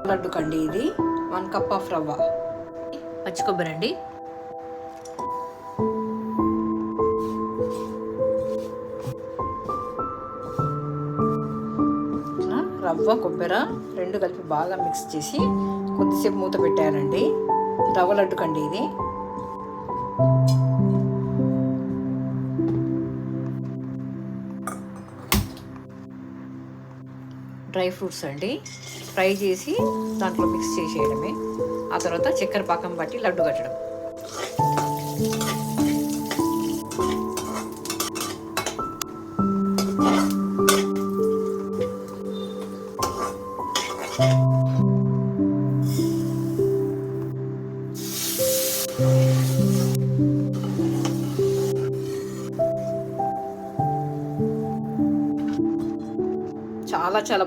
లడ్డు కండి ఇది 1 cup of రవ్వ, పచ్చి కొబ్బరి అండి, రవ్వ కొబ్బరి రెండు కలిపి బాగా మిక్స్ చేసి కొద్దిసేపు మూత పెట్టానండి. రవ్వ లడ్డు కండి ఇది. డ్రై ఫ్రూట్స్ అండి, ఫ్రై చేసి దాంట్లో మిక్స్ చేసేయడమే. ఆ తర్వాత చక్కెర పాకం బట్టి లడ్డు కట్టడం. చాలా చాలా